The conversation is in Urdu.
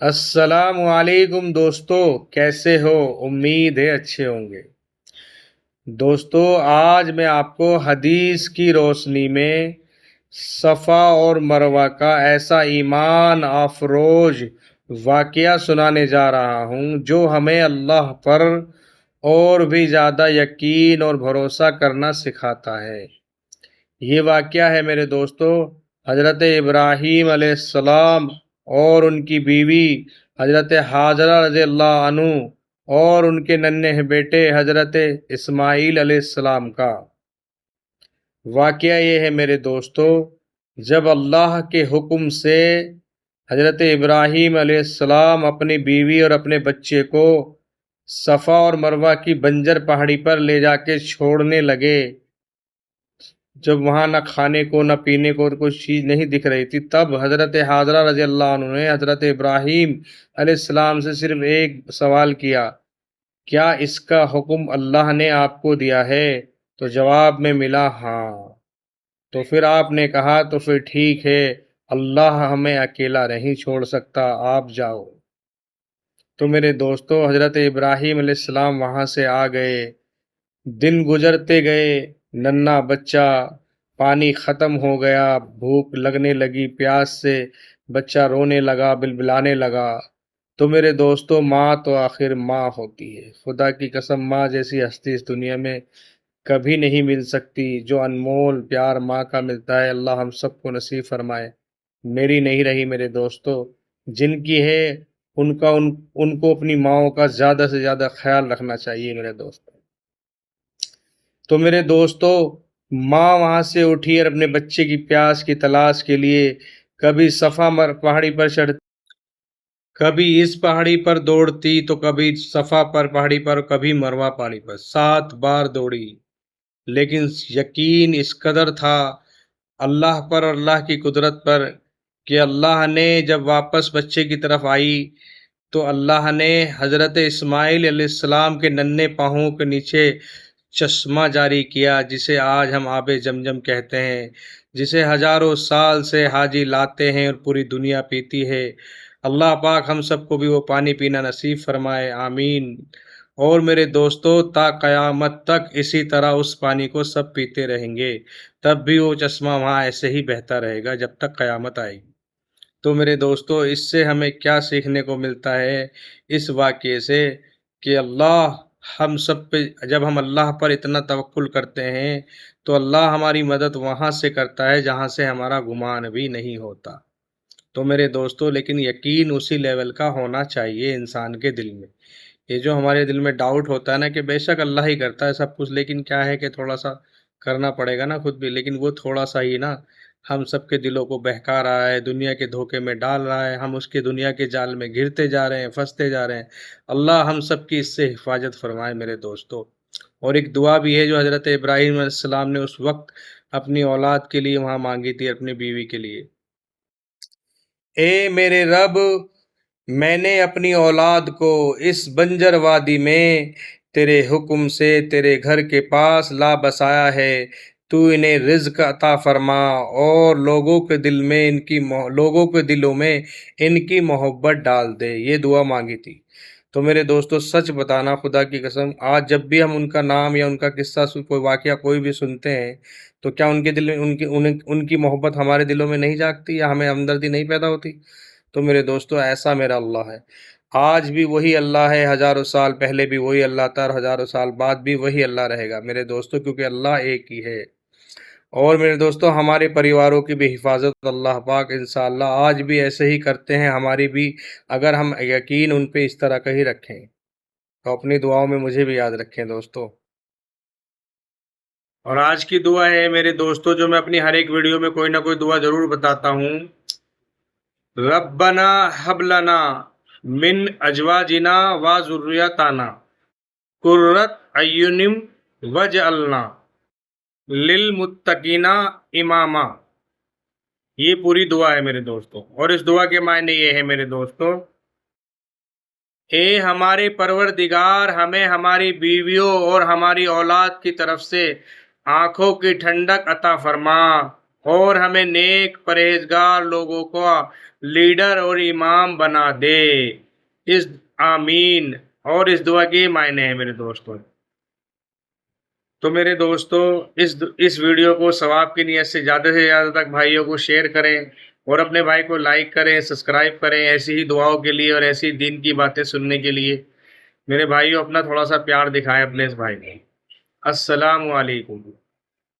السلام علیکم دوستو، کیسے ہو؟ امید ہے اچھے ہوں گے۔ دوستو، آج میں آپ کو حدیث کی روشنی میں صفا اور مروہ کا ایسا ایمان افروز واقعہ سنانے جا رہا ہوں جو ہمیں اللہ پر اور بھی زیادہ یقین اور بھروسہ کرنا سکھاتا ہے۔ یہ واقعہ ہے میرے دوستو حضرت ابراہیم علیہ السلام اور ان کی بیوی حضرت حاجرہ رضی اللہ عنہ اور ان کے ننھے بیٹے حضرت اسماعیل علیہ السلام کا۔ واقعہ یہ ہے میرے دوستو، جب اللہ کے حکم سے حضرت ابراہیم علیہ السلام اپنی بیوی اور اپنے بچے کو صفا اور مروہ کی بنجر پہاڑی پر لے جا کے چھوڑنے لگے، جب وہاں نہ کھانے کو نہ پینے کو کوئی چیز نہیں دکھ رہی تھی، تب حضرت حاجرہ رضی اللہ عنہ نے حضرت ابراہیم علیہ السلام سے صرف ایک سوال کیا، کیا اس کا حکم اللہ نے آپ کو دیا ہے؟ تو جواب میں ملا ہاں۔ تو پھر آپ نے کہا تو پھر ٹھیک ہے، اللہ ہمیں اکیلا نہیں چھوڑ سکتا، آپ جاؤ۔ تو میرے دوستو حضرت ابراہیم علیہ السلام وہاں سے آ گئے، دن گزرتے گئے، ننھا بچہ، پانی ختم ہو گیا، بھوک لگنے لگی، پیاس سے بچہ رونے لگا، بلبلانے لگا۔ تو میرے دوستو، ماں تو آخر ماں ہوتی ہے، خدا کی قسم ماں جیسی ہستی اس دنیا میں کبھی نہیں مل سکتی۔ جو انمول پیار ماں کا ملتا ہے، اللہ ہم سب کو نصیب فرمائے۔ میری نہیں رہی میرے دوستو، جن کی ہے ان کو اپنی ماؤں کا زیادہ سے زیادہ خیال رکھنا چاہیے میرے دوستو۔ تو میرے دوستو، ماں وہاں سے اٹھی اور اپنے بچے کی پیاس کی تلاش کے لیے کبھی صفا پہاڑی پر چڑھتی، کبھی اس پہاڑی پر دوڑتی، تو کبھی صفا پہاڑی پر، کبھی مروہ پہاڑی پر 7 بار دوڑی، لیکن یقین اس قدر تھا اللہ پر اور اللہ کی قدرت پر کہ اللہ نے جب واپس بچے کی طرف آئی تو اللہ نے حضرت اسماعیل علیہ السلام کے ننھے پاؤں کے نیچے چشمہ جاری کیا، جسے آج ہم آب زمزم کہتے ہیں، جسے ہزاروں سال سے حاجی لاتے ہیں اور پوری دنیا پیتی ہے۔ اللہ پاک ہم سب کو بھی وہ پانی پینا نصیب فرمائے، آمین۔ اور میرے دوستو، تا قیامت تک اسی طرح اس پانی کو سب پیتے رہیں گے، تب بھی وہ چشمہ وہاں ایسے ہی بہتا رہے گا جب تک قیامت آئے گی۔ تو میرے دوستو، اس سے ہمیں کیا سیکھنے کو ملتا ہے اس واقعے سے کہ اللہ ہم سب پہ، جب ہم اللہ پر اتنا توکل کرتے ہیں تو اللہ ہماری مدد وہاں سے کرتا ہے جہاں سے ہمارا گمان بھی نہیں ہوتا۔ تو میرے دوستو، لیکن یقین اسی لیول کا ہونا چاہیے انسان کے دل میں۔ یہ جو ہمارے دل میں ڈاؤٹ ہوتا ہے نا کہ بے شک اللہ ہی کرتا ہے سب کچھ، لیکن کیا ہے کہ تھوڑا سا کرنا پڑے گا نا خود بھی، لیکن وہ تھوڑا سا ہی نا ہم سب کے دلوں کو بہکا رہا ہے، دنیا کے دھوکے میں ڈال رہا ہے، ہم اس کے دنیا کے جال میں گرتے جا رہے ہیں، پھنستے جا رہے ہیں۔ اللہ ہم سب کی اس سے حفاظت فرمائے میرے دوستو۔ اور ایک دعا بھی ہے جو حضرت ابراہیم علیہ السلام نے اس وقت اپنی اولاد کے لیے وہاں مانگی تھی، اپنی بیوی کے لیے، اے میرے رب، میں نے اپنی اولاد کو اس بنجر وادی میں تیرے حکم سے تیرے گھر کے پاس لا بسایا ہے، تو انہیں رزق عطا فرما اور لوگوں کے دلوں میں ان کی محبت ڈال دے۔ یہ دعا مانگی تھی۔ تو میرے دوستو، سچ بتانا خدا کی قسم، آج جب بھی ہم ان کا نام یا ان کا قصہ کوئی واقعہ کوئی بھی سنتے ہیں تو کیا ان کے دل میں ان کی محبت ہمارے دلوں میں نہیں جاگتی یا ہمیں ہمدردی نہیں پیدا ہوتی؟ تو میرے دوستو، ایسا میرا اللہ ہے، آج بھی وہی اللہ ہے، ہزاروں سال پہلے بھی وہی اللہ تھا اور ہزاروں سال بعد بھی وہی اللہ رہے گا میرے دوستو، کیونکہ اللہ ایک ہی ہے۔ اور میرے دوستو، ہمارے پریواروں کی بھی حفاظت اللہ پاک انشاءاللہ آج بھی ایسے ہی کرتے ہیں، ہماری بھی، اگر ہم یقین ان پہ اس طرح کا ہی رکھیں تو اپنی دعاؤں میں مجھے بھی یاد رکھیں دوستو۔ اور آج کی دعا ہے میرے دوستو، جو میں اپنی ہر ایک ویڈیو میں کوئی نہ کوئی دعا ضرور بتاتا ہوں، ربنا ہب لنا من ازواجنا و ذریاتنا قرۃ اعین واجعلنا للمتقین اماما۔ یہ پوری دعا ہے میرے دوستو، اور اس دعا کے معنی یہ ہے میرے دوستو، اے ہمارے پروردگار، ہمیں ہماری بیویوں اور ہماری اولاد کی طرف سے آنکھوں کی ٹھنڈک عطا فرما اور ہمیں نیک پرہیزگار لوگوں کو لیڈر اور امام بنا دے۔ اس آمین۔ اور اس دعا کے معنی ہیں میرے دوستوں۔ تو میرے دوستو اس ویڈیو کو ثواب کی نیت سے زیادہ تک بھائیوں کو شیئر کریں اور اپنے بھائی کو لائک کریں، سبسکرائب کریں ایسی ہی دعاؤں کے لیے اور ایسی دین کی باتیں سننے کے لیے۔ میرے بھائیوں اپنا تھوڑا سا پیار دکھائیں اپنے اس بھائی کو۔ السلام علیکم۔